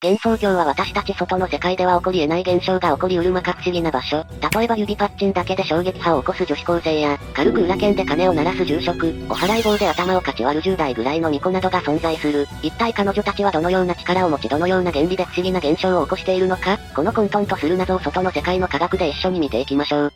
幻想郷は私たち外の世界では起こり得ない現象が起こりうる摩訶不思議な場所。例えば指パッチンだけで衝撃波を起こす女子高生や、軽く裏剣で鐘を鳴らす住職、お払い棒で頭をかち割る10代ぐらいの巫女などが存在する。一体彼女たちはどのような力を持ちどのような原理で不思議な現象を起こしているのか、この混沌とする謎を外の世界の科学で一緒に見ていきましょう。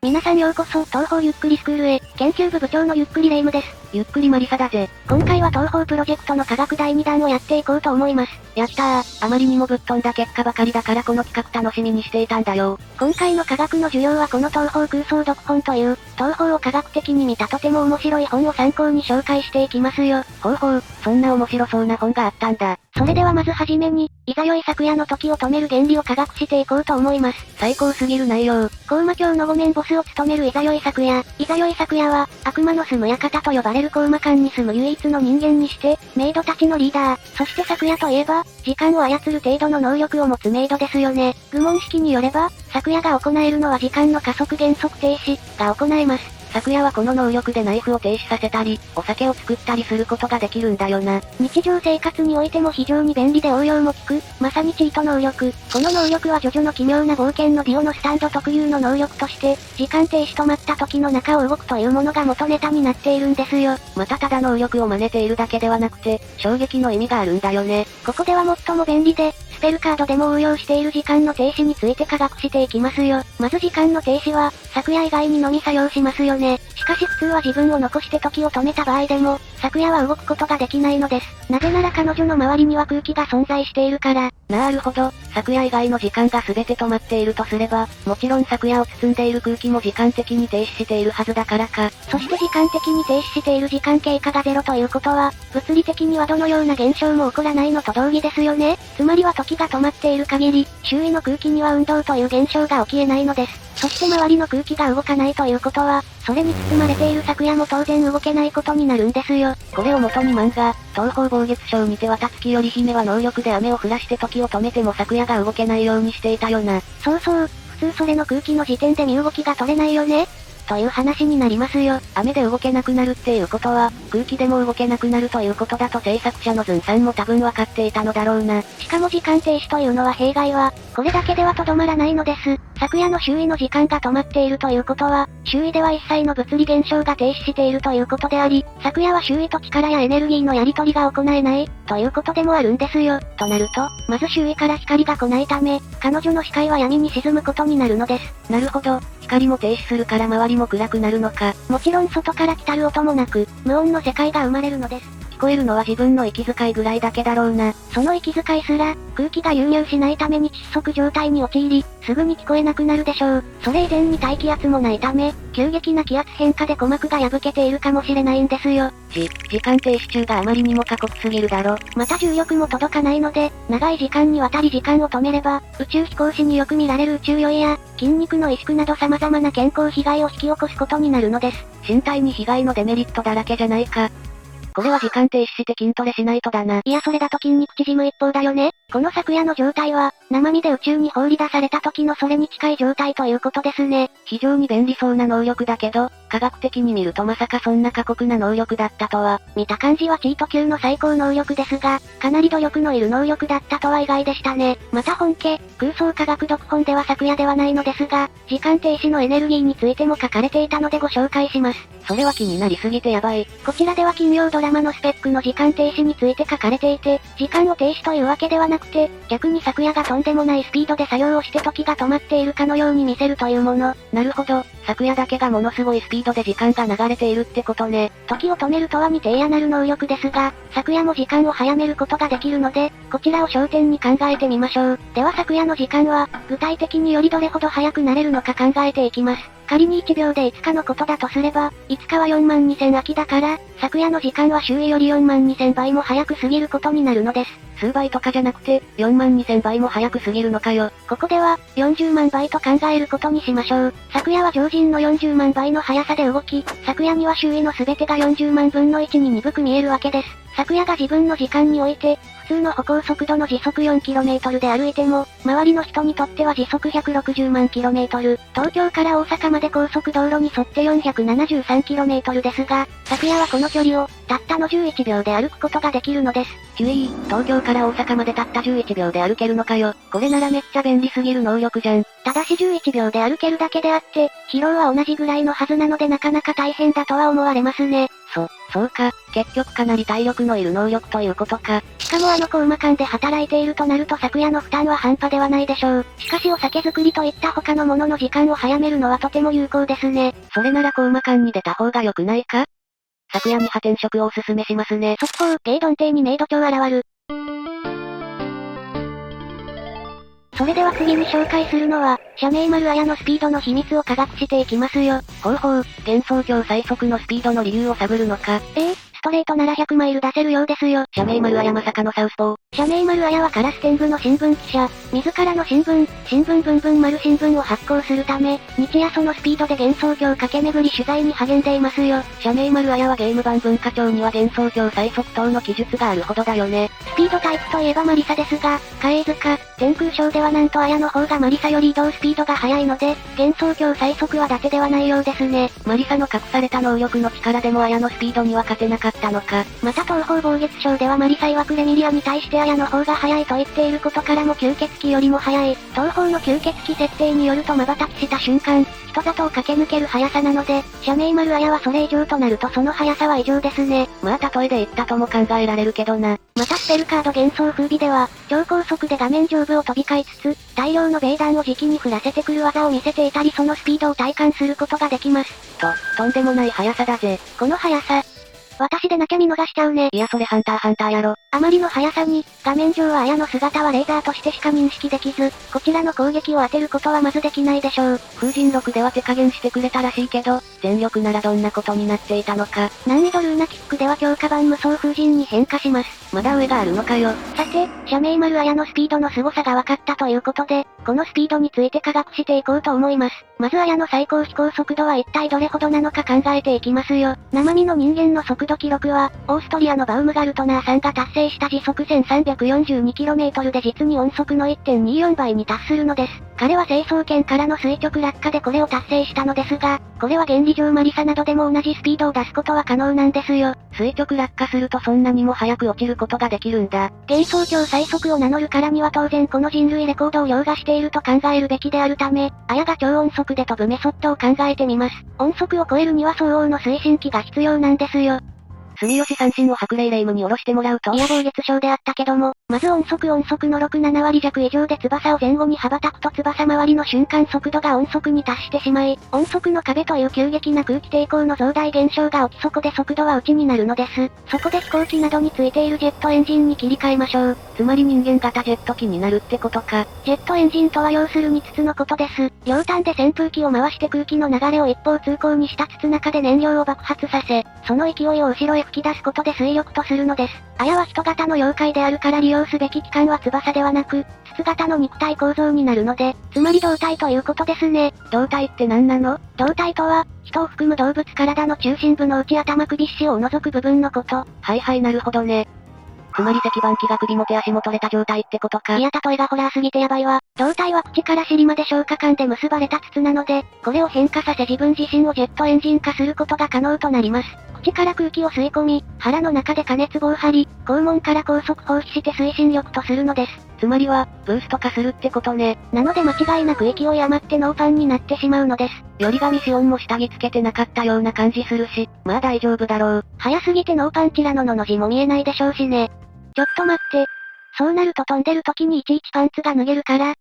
皆さんようこそ、東方ゆっくりスクールへ、研究部部長のゆっくりレ夢ムです。ゆっくりマリサだぜ。今回は東方プロジェクトの科学第2弾をやっていこうと思います。やったー、あまりにもぶっ飛んだ結果ばかりだからこの企画楽しみにしていたんだよ。今回の科学の授業はこの東方空想読本という、東方を科学的に見たとても面白い本を参考に紹介していきますよ。ほうほう、そんな面白そうな本があったんだ。それではまずはじめに、いざよい昨夜の時を止める原理を科学していこうと思います。最高すぎる内容。高魔教の5面ボスを務めるいざよい昨夜。いざよい昨夜は、悪魔の住む館と呼ばれる高魔館に住む唯一の人間にして、メイドたちのリーダー。そして昨夜といえば、時間を操る程度の能力を持つメイドですよね。愚問式によれば、昨夜が行えるのは時間の加速減速停止が行えます。昨夜はこの能力でナイフを停止させたり、お酒を作ったりすることができるんだよな。日常生活においても非常に便利で応用も効く、まさにチート能力。この能力はジョジョの奇妙な冒険のディオのスタンド特有の能力として、時間停止止まった時の中を動くというものが元ネタになっているんですよ。またただ能力を真似ているだけではなくて、衝撃の意味があるんだよね。ここでは最も便利で、スペルカードでも応用している時間の停止について科学していきますよ。まず時間の停止は、昨夜以外にのみ作用しますよね。しかし普通は自分を残して時を止めた場合でも、昨夜は動くことができないのです。なぜなら彼女の周りには空気が存在しているから。なるほど、昨夜以外の時間が全て止まっているとすれば、もちろん昨夜を包んでいる空気も時間的に停止しているはずだからか。そして時間的に停止している時間経過がゼロということは、物理的にはどのような現象も起こらないのと同義ですよね。つまりは時が止まっている限り、周囲の空気には運動という現象が起きえないのです。そして周りの空気が動かないということは、それに包まれている昨夜も当然動けないことになるんですよ。これを元に漫画、東方暴月賞にて渡月頼姫は能力で雨を降らして時を止めても昨夜が動けないようにしていたよな。そうそう、普通それの空気の時点で身動きが取れないよねという話になりますよ。雨で動けなくなるっていうことは、空気でも動けなくなるということだと制作者のズンさんも多分分かっていたのだろうな。しかも時間停止というのは弊害は、これだけではとどまらないのです。昨夜の周囲の時間が止まっているということは、周囲では一切の物理現象が停止しているということであり、昨夜は周囲と力やエネルギーのやり取りが行えない、ということでもあるんですよ。となると、まず周囲から光が来ないため、彼女の視界は闇に沈むことになるのです。なるほど、光も停止するから周りも暗くなるのか。もちろん外から来たる音もなく、無音の世界が生まれるのです。聞こえるのは自分の息遣いぐらいだけだろうな。その息遣いすら、空気が流入しないために窒息状態に陥り、すぐに聞こえなくなるでしょう。それ以前に大気圧もないため、急激な気圧変化で鼓膜が破けているかもしれないんですよ。時間停止中があまりにも過酷すぎるだろ。また重力も届かないので、長い時間にわたり時間を止めれば、宇宙飛行士によく見られる宇宙酔いや、筋肉の萎縮など様々な健康被害を引き起こすことになるのです。身体に被害のデメリットだらけじゃないか。これは時間停止して筋トレしないとだな。いやそれだと筋肉縮む一方だよね。この昨夜の状態は、生身で宇宙に放り出された時のそれに近い状態ということですね。非常に便利そうな能力だけど、科学的に見るとまさかそんな過酷な能力だったとは。見た感じはチート級の最高能力ですが、かなり努力のいる能力だったとは意外でしたね。また本家、空想科学読本では昨夜ではないのですが、時間停止のエネルギーについても書かれていたのでご紹介します。それは気になりすぎてやばい。こちらでは金曜ドラマのスペックの時間停止について書かれていて、時間を停止というわけではなくて、逆に昨夜がとんでもないスピードで作業をして時が止まっているかのように見せるというもの。なるほど、昨夜だけがものすごいスピードで時間が流れているってことね。時を止めるとは似て嫌なる能力ですが、昨夜も時間を早めることができるので、こちらを焦点に考えてみましょう。では昨夜の時間は、具体的によりどれほど早くなれるのか考えていきます。仮に1秒で5日のことだとすれば、5日は42000秋だから、昨夜の時間は周囲より42000倍も早く過ぎることになるのです。数倍とかじゃなくて、42000倍も早く過ぎるのかよ。ここでは、40万倍と考えることにしましょう。昨夜は常人の40万倍の速さで動き、昨夜には周囲の全てが40万分の1に鈍く見えるわけです。昨夜が自分の時間において、普通の歩行速度の時速 4km で歩いても、周りの人にとっては時速160万 km、東京から大阪まで高速道路に沿って 473km ですが、昨夜はこの距離を、たったの11秒で歩くことができるのです。注意、東京から大阪までたった11秒で歩けるのかよ。これならめっちゃ便利すぎる能力じゃん。ただし11秒で歩けるだけであって、疲労は同じぐらいのはずなのでなかなか大変だとは思われますね。そうか、結局かなり体力のいる能力ということか。しかもコウマ館で働いているとなると昨夜の負担は半端ではないでしょう。しかしお酒作りといった他のものの時間を早めるのはとても有効ですね。それならコウマ館に出た方が良くないか？昨夜に派転職をおすすめしますね。速報、ゲイドン邸にメイド長現る。それでは次に紹介するのは、社名丸綾のスピードの秘密を科学していきますよ。ほう、幻想郷最速のスピードの理由を探るのか。ストレートなら100マイル出せるようですよ。社名丸綾まさかのサウスポー。社名丸綾はカラス天部の新聞記者。自らの新聞ブンブン丸新聞を発行するため、日夜そのスピードで幻想郷駆け巡り取材に励んでいますよ。社名丸綾はゲーム版文化庁には幻想郷最速等の記述があるほどだよね。スピードタイプといえばマリサですが、貝塚、天空賞ではなんと綾の方がマリサより移動スピードが速いので、幻想郷最速は伊達ではないようですね。マリサの隠された能力の力でも綾のスピードには勝てなかったのか。また東方暴月賞ではマリサ曰くレミリアに対して綾の方が速いと言っていることからも吸血鬼よりも速い。東方の吸血鬼設定によると瞬きした瞬間、人里を駆け抜ける速さなので、社名丸綾はそれ以上となるとその速さは異常ですね。まあ例えで言ったとも考えられるけどな。またスペルカード幻想風美では、超高速で画面上部を飛び交いつつ、大量のベイ弾を時期に降らせてくる技を見せていたりそのスピードを体感することができます。とんでもない速さだぜ。この速さ。私でなきゃ見逃しちゃうね。いやそれハンターやろ。あまりの速さに、画面上は綾の姿はレーザーとしてしか認識できず、こちらの攻撃を当てることはまずできないでしょう。風神録では手加減してくれたらしいけど、全力ならどんなことになっていたのか。難易度ルーナキックでは強化版無双風神に変化します。まだ上があるのかよ。さて、社名丸綾のスピードの凄さが分かったということで、このスピードについて科学していこうと思います。まず綾の最高飛行速度は一体どれほどなのか考えていきますよ。生身の人間の速度記録は、オーストリアのバウムガルトナーさんが達成した時速 1342km で実に音速の 1.24 倍に達するのです。彼は成層圏からの垂直落下でこれを達成したのですが、これは原理上マリサなどでも同じスピードを出すことは可能なんですよ。垂直落下するとそんなにも早く落ちることができるんだ。幻想郷最速を名乗るからには当然この人類レコードを凌駕していると考えるべきであるため、綾が超音速で飛ぶメソッドを考えてみます。音速を超えるには相応の推進機が必要なんですよ。住吉三振を白霊霊夢に下ろしてもらうと。いや暴月症であったけども、まず音速の6、7割弱以上で翼を前後に羽ばたくと翼周りの瞬間速度が音速に達してしまい、音速の壁という急激な空気抵抗の増大現象が起きそこで速度は内になるのです。そこで飛行機などについているジェットエンジンに切り替えましょう。つまり人間型ジェット機になるってことか。ジェットエンジンとは要するに筒のことです。両端で扇風機を回して空気の流れを一方通行にした筒中で燃料を爆発させ、その勢いを後ろへ吹き出すことで水力とするのです。綾は人型の妖怪であるから利用すべき機関は翼ではなく、筒型の肉体構造になるので、つまり胴体ということですね。胴体って何なの？胴体とは、人を含む動物体の中心部の内頭首四肢を除く部分のこと。はいなるほどね。つまり石板機が首も手足も取れた状態ってことか。いや例えがホラーすぎてやばいわ。胴体は口から尻まで消化管で結ばれた筒なので、これを変化させ自分自身をジェットエンジン化することが可能となります。口から空気を吸い込み、腹の中で加熱棒を張り、肛門から高速放棄して推進力とするのです。つまりは、ブースト化するってことね。なので間違いなく勢い余ってノーパンになってしまうのです。よりがミシオンも下着つけてなかったような感じするし、まあ大丈夫だろう。早すぎてノーパンチラノの字も見えないでしょうしね。ちょっと待って。そうなると飛んでる時にいちいちパンツが脱げるから、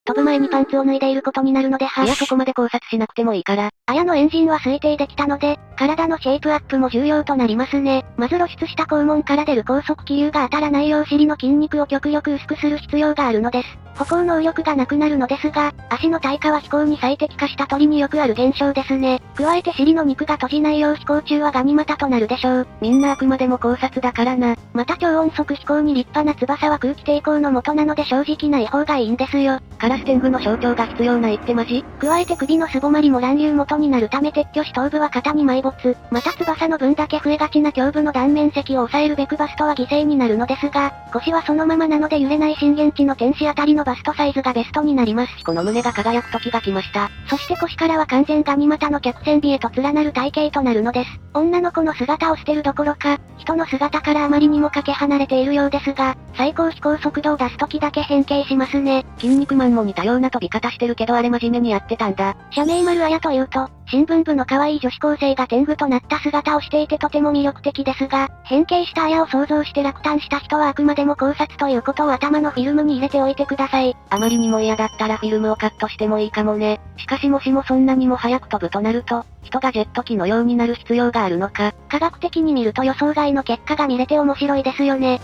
飛ぶ前にパンツを脱いでいることになるのでいやそこまで考察しなくてもいいから。綾のエンジンは推定できたので、体のシェイプアップも重要となりますね。まず露出した肛門から出る高速気流が当たらないよう尻の筋肉を極力薄くする必要があるのです。歩行能力がなくなるのですが、足の耐荷は飛行に最適化した鳥によくある現象ですね。加えて尻の肉が閉じないよう飛行中はガニ股となるでしょう。みんなあくまでも考察だからな。また超音速飛行に立派な翼は空気抵抗の元なので正直ない方がいいんですよ。カラス天狗の象徴が必要ないってマジ？加えて首のすぼまりも乱流元になるため撤去し頭部は肩に埋没。また翼の分だけ増えがちな胸部の断面積を抑えるべくバストは犠牲になるのですが、腰はそのままなので揺れない震源地の天使あたりのバストサイズがベストになります。この胸が輝く時が来ました。そして腰からは完全ガニ股の客船尾へと連なる体型となるのです。女の子の姿を捨てるどころか、人の姿からあまりにもかけ離れているようですが、最高飛行速度を出す時だけ変形しますね。筋肉マンも似たような飛び方してるけどあれ真面目にやってたんだ。社名丸綾というと、新聞部の可愛い女子高生が天狗となった姿をしていてとても魅力的ですが、変形した綾を想像して落胆した人はあくまでも考察ということを頭のフィルムに入れておいてください。あまりにも嫌だったらフィルムをカットしてもいいかもね。しかしもしもそんなにも早く飛ぶとなると、人がジェット機のようになる必要があるのか。科学的に見ると予想外の結果が見れて面白いですよね。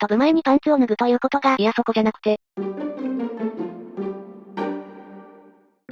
飛ぶ前にパンツを脱ぐということが、いやそこじゃなくて。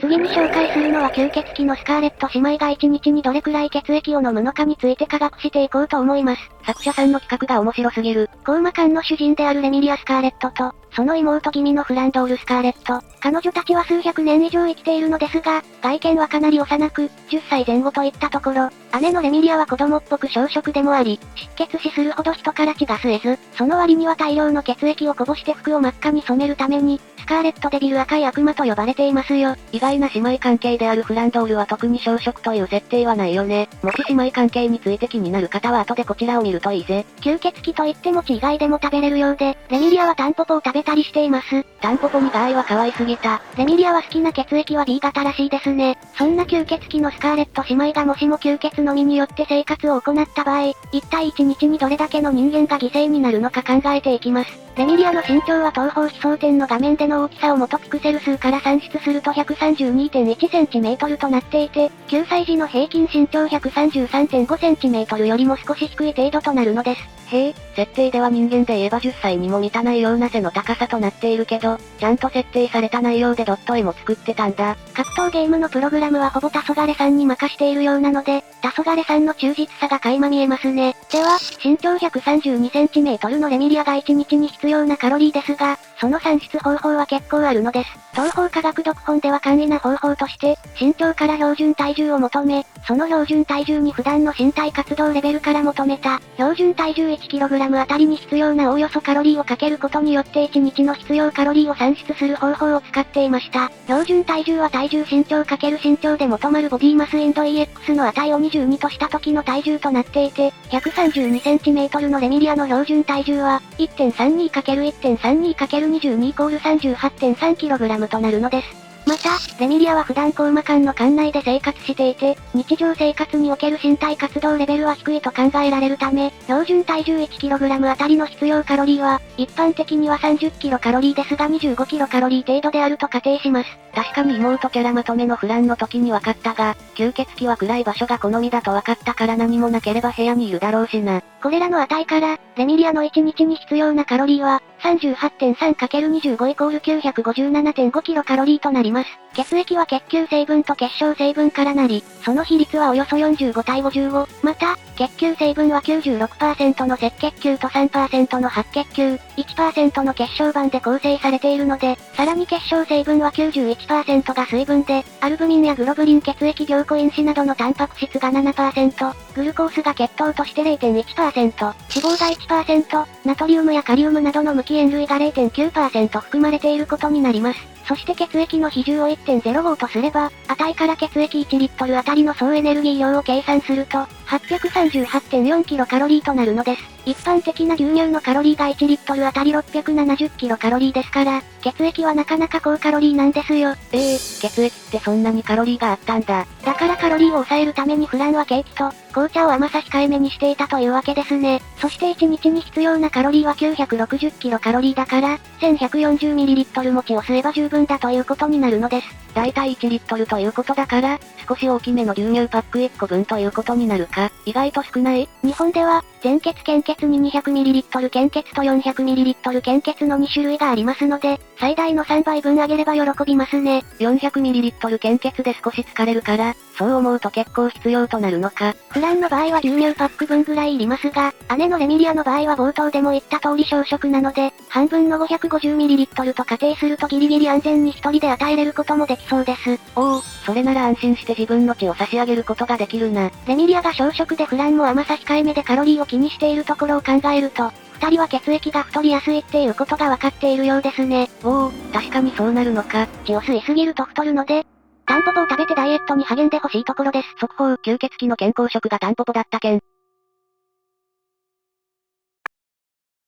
次に紹介するのは吸血鬼のスカーレット姉妹が1日にどれくらい血液を飲むのかについて科学していこうと思います。作者さんの企画が面白すぎる。コーマ館の主人であるレミリア・スカーレットと、その妹君のフランドール・スカーレット。彼女たちは数百年以上生きているのですが、外見はかなり幼く、10歳前後といったところ、姉のレミリアは子供っぽく小食でもあり、失血死するほど人から血が吸えず、その割には大量の血液をこぼして服を真っ赤に染めるために、スカーレットデビル赤い悪魔と呼ばれていますよ。意外な姉妹関係であるフランドールは特に小食という設定はないよね。もし姉妹関係について気になる方は後でこちらを見るといいぜ。吸血鬼といっても血以外でも食べれるようで、レミリアはタンポポを食べたりしています。タンポポに害は可愛すぎた。レミリアは好きな血液は B 型らしいですね。そんな吸血鬼のスカーレット姉妹がもしも吸血のみによって生活を行った場合、一体1日にどれだけの人間が犠牲になるのか考えていきます。レミリアの身長は東方飛送点の画面での大きさを元ピクセル数から算出すると 132.1cm となっていて、9歳児の平均身長 133.5cm よりも少し低い程度となるのです。へえ、設定では人間で言えば10歳にも満たないような背の高さとなっているけど、ちゃんと設定された内容でドット絵も作ってたんだ。格闘ゲームのプログラムはほぼ黄昏さんに任しているようなので、黄昏さんの忠実さが垣間見えますね。では、身長 132cm のレミリアが1日に必要なカロリーですが、その算出方法は結構あるのです。東方科学読本では簡易な方法として、身長から標準体重を求め、その標準体重に普段の身体活動レベルから求めた、標準体重 1kg あたりに必要なおおよそカロリーをかけることによって1日の必要カロリーを算出する方法を使っていました。標準体重は体重身長×身長で求まるボディマスインド EX の値を22とした時の体重となっていて、132cm のレミリアの標準体重は、1.32×1.32×22 イコール 38.3kg となるのです。また、レミリアは普段コーマ館の館内で生活していて、日常生活における身体活動レベルは低いと考えられるため、標準体重 1kg あたりの必要カロリーは、一般的には 30kcal ですが 25kcal 程度であると仮定します。確かに妹キャラまとめのフランの時に分かったが、吸血鬼は暗い場所が好みだと分かったから何もなければ部屋にいるだろうしな。これらの値から、レミリアの1日に必要なカロリーは、38.3×25 イコール 957.5kcal となります。血液は血球成分と結晶成分からなり、その比率はおよそ45対55。また、血球成分は 96% の赤血球と 3% の白血球、1% の血小板で構成されているので、さらに結晶成分は 91% が水分で、アルブミンやグロブリン血液凝固因子などのタンパク質が 7%、グルコースが血糖として 0.1%、脂肪が 1%、ナトリウムやカリウムなどの無機塩類が 0.9% 含まれていることになります。そして血液の比重を 1.05 とすれば、値から血液1リットルあたりの総エネルギー量を計算すると、838.4kcal となるのです。一般的な牛乳のカロリーが1リットルあたり 670kcal ですから、血液はなかなか高カロリーなんですよ。血液ってそんなにカロリーがあったんだ。だからカロリーを抑えるためにフランはケーキと、紅茶を甘さ控えめにしていたというわけですね。そして1日に必要なカロリーは 960kcal だから、1140ml 餅を吸えば十分だということになるのです。だいたい1リットルということだから、少し大きめの牛乳パック1個分ということになるか。意外と少ない？日本では、全血献血に 200ml 献血と 400ml 献血の2種類がありますので、最大の3倍分あげれば喜びますね。400ml 献血で少し疲れるから、そう思うと結構必要となるのか。フランの場合は牛乳パック分ぐらいいりますが、姉のレミリアの場合は冒頭でも言った通り小食なので、半分の 550ml と仮定するとギリギリ安全に一人で与えれることもできそうです。おお、それなら安心して自分の血を差し上げることができるな。レミリアが小食でフランも甘さ控えめでカロリーを気にしているところを考えると、二人は血液が太りやすいっていうことが分かっているようですね。おお、確かにそうなるのか。血を吸いすぎると太るので、タンポポを食べてダイエットに励んでほしいところです。速報、吸血鬼の健康食がタンポポだった件。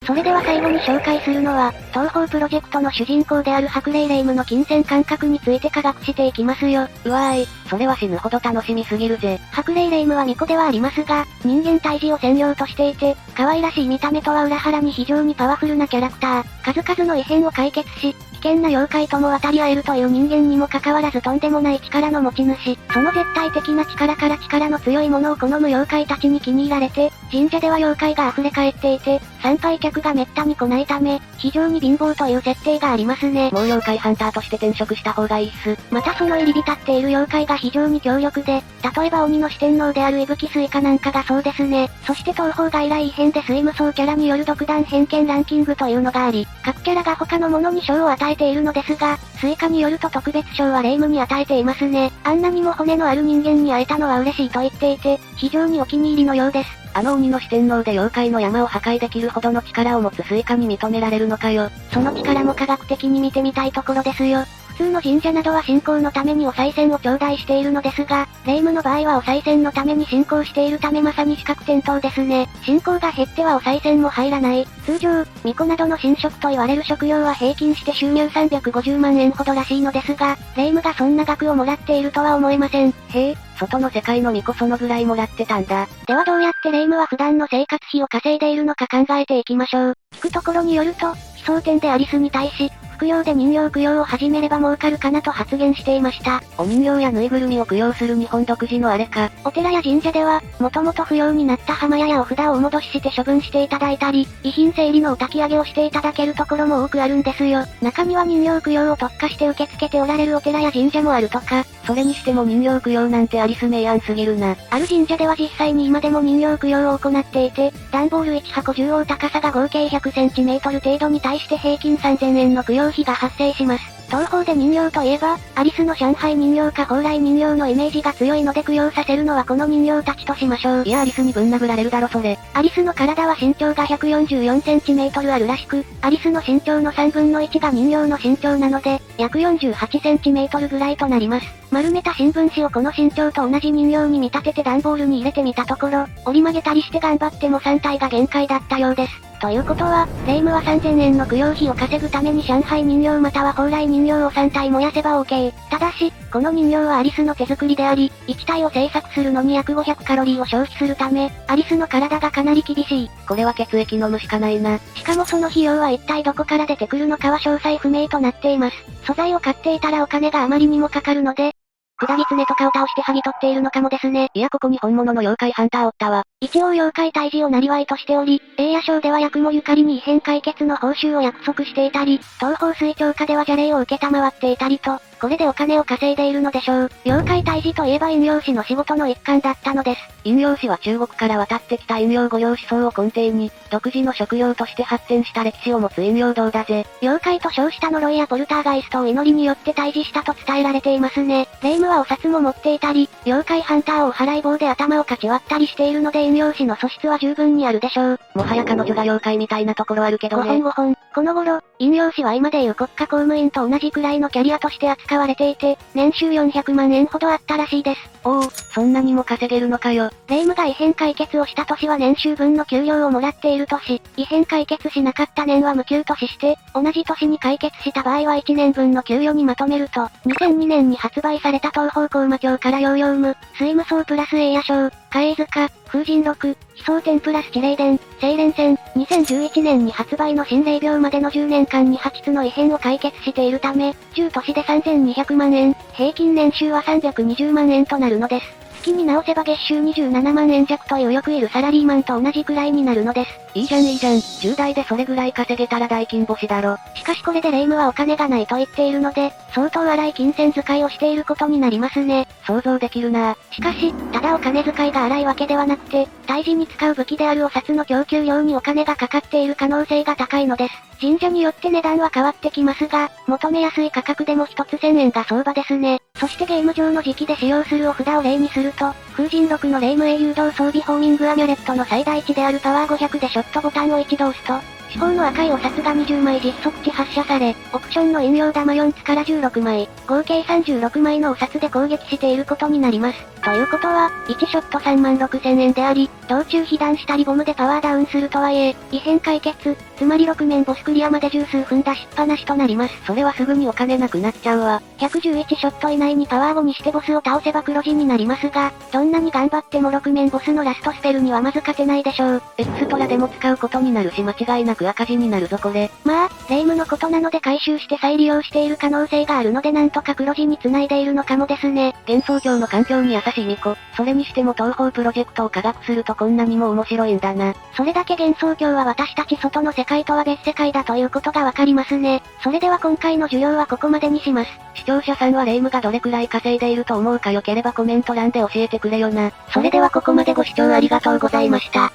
それでは最後に紹介するのは、東方プロジェクトの主人公である白霊霊夢の金銭感覚について科学していきますよ。うわーい、それは死ぬほど楽しみすぎるぜ。白霊霊夢は巫女ではありますが、人間退治を専業としていて、可愛らしい見た目とは裏腹に非常にパワフルなキャラクター。数々の異変を解決し、危険な妖怪とも渡り合えるという人間にもかかわらずとんでもない力の持ち主。その絶対的な力から力の強いものを好む妖怪たちに気に入られて、神社では妖怪が溢れ返っていて、参拝客が滅多に来ないため、非常に貧乏という設定がありますね。もう妖怪ハンターとして転職した方がいいっす。またその入り浸っている妖怪が非常に強力で、例えば鬼の四天王である伊吹スイカなんかがそうですね。そして東方外来異変で水無双キャラによる独断偏見ランキングというのがあり、各キャラが他のものに賞を与えているのですが、スイカによると特別賞は霊夢に与えていますね。あんなにも骨のある人間に会えたのは嬉しいと言っていて、非常にお気に入りのようです。あの鬼の四天王で妖怪の山を破壊できるほどの力を持つスイカに認められるのかよ。その力も科学的に見てみたいところですよ。普通の神社などは信仰のためにお賽銭を頂戴しているのですが、霊夢の場合はお賽銭のために信仰しているためまさに四角点灯ですね。信仰が減ってはお賽銭も入らない。通常、巫女などの神職と言われる職業は平均して収入350万円ほどらしいのですが、霊夢がそんな額をもらっているとは思えません。へえ、外の世界の巫女そのぐらいもらってたんだ。ではどうやって霊夢は普段の生活費を稼いでいるのか考えていきましょう。聞くところによると、奇想天でアリスに対し、服用で人形供養を始めれば儲かるかなと発言していました。お人形やぬいぐるみを供養する日本独自のあれか。お寺や神社では、もともと不要になった浜屋やお札をお戻しして処分していただいたり、遺品整理のお焚き上げをしていただけるところも多くあるんですよ。中には人形供養を特化して受け付けておられるお寺や神社もあるとか。それにしても人形供養なんてアリス名案すぎるな。ある神社では実際に今でも人形供養を行っていて、段ボール1箱重量高さが合計 100cm 程度に対して平均3000円の供養費が発生します。東方で人形といえば、アリスの上海人形か蓬莱人形のイメージが強いので供養させるのはこの人形たちとしましょう。いやアリスにぶん殴られるだろそれ。アリスの体は身長が 144cm あるらしく、アリスの身長の3分の1が人形の身長なので、約 48cm ぐらいとなります。丸めた新聞紙をこの身長と同じ人形に見立てて段ボールに入れてみたところ、折り曲げたりして頑張っても3体が限界だったようです。ということは、霊夢は3000円の供養費を稼ぐために上海人形または蓬莱人形を3体燃やせば OK。ただし、この人形はアリスの手作りであり、1体を製作するのに約500カロリーを消費するため、アリスの体がかなり厳しい。これは血液飲むしかないな。しかもその費用は一体どこから出てくるのかは詳細不明となっています。素材を買っていたらお金があまりにもかかるので、下ぎ爪とかを倒して剥ぎ取っているのかもですね。いやここに本物の妖怪ハンターおったわ。一応妖怪退治を生りとしており、栄夜賞では八雲ゆかりに異変解決の報酬を約束していたり、東方水長下では邪霊を受けたまわっていたりと、これでお金を稼いでいるのでしょう。妖怪退治といえば陰陽師の仕事の一環だったのです。陰陽師は中国から渡ってきた陰陽五陽思想を根底に、独自の職業として発展した歴史を持つ陰陽道だぜ。妖怪と称した呪いやポルターガイストを祈りによって退治したと伝えられていますね。霊夢はお札も持っていたり、妖怪ハンターをお払い棒で頭をかち割ったりしているので陰陽師の素質は十分にあるでしょう。もはや彼女が妖怪みたいなところあるけどね。5本。この頃、陰陽師は今でいう国家公務員と同じくらいのキャリアとして扱われていて、年収400万円ほどあったらしいです。おお、そんなにも稼げるのかよ。霊夢が異変解決をした年は年収分の給料をもらっている年、異変解決しなかった年は無給として、同じ年に解決した場合は1年分の給与にまとめると、2002年に発売された東方高魔教からヨーヨーム、水無双プラス栄夜賞、嘉永塚、風神録、奇想天プラス地霊伝、精錬戦、2011年に発売の新霊病までの10年間に8つの異変を解決しているため、10年で3200万円、平均年収は320万円となるのです。月に直せば月収27万円弱というよくいるサラリーマンと同じくらいになるのです。いいじゃんいいじゃん。10代でそれぐらい稼げたら大金星だろ。しかしこれで霊夢はお金がないと言っているので、相当荒い金銭使いをしていることになりますね。想像できるな。しかし、ただお金遣いが荒いわけではなくて、退治に使う武器であるお札の供給量にお金がかかっている可能性が高いのです。神社によって値段は変わってきますが、求めやすい価格でも一つ1000円が相場ですね。そしてゲーム上の時期で使用するお札を例にすると、風神6の霊夢へ誘導装備ホーミングアミュレットの最大値であるパワー500でショットボタンを一度押すと、四方の赤いお札が20枚実測値発射され、オプションの引用玉4つから16枚、合計36枚のお札で攻撃していることになります。ということは、1ショット3万6000円であり、道中被弾したりボムでパワーダウンするとはいえ、異変解決、つまり6面ボスクリアまで十数分出しっぱなしとなります。それはすぐにお金なくなっちゃうわ。111ショット以内にパワー5にしてボスを倒せば黒字になりますが、どんなに頑張っても6面ボスのラストスペルにはまず勝てないでしょう。エクストラでも使うことになるし間違いなく赤字になるぞこれ。まあ、霊夢のことなので回収して再利用している可能性があるのでなんとか黒字に繋いでいるのかもですね。幻想郷の環境に優しい巫女。それにしても東方プロジェクトを科学するとこんなにも面白いんだな。それだけ幻想郷は私たち外の世界とは別世界だということがわかりますね。それでは今回の授業はここまでにします。視聴者さんは霊夢がどれくらい稼いでいると思うかよければコメント欄で教えてくれよな。それではここまでご視聴ありがとうございました。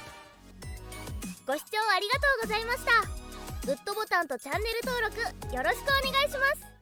ご視聴ありがとうございました。グッドボタンとチャンネル登録よろしくお願いします。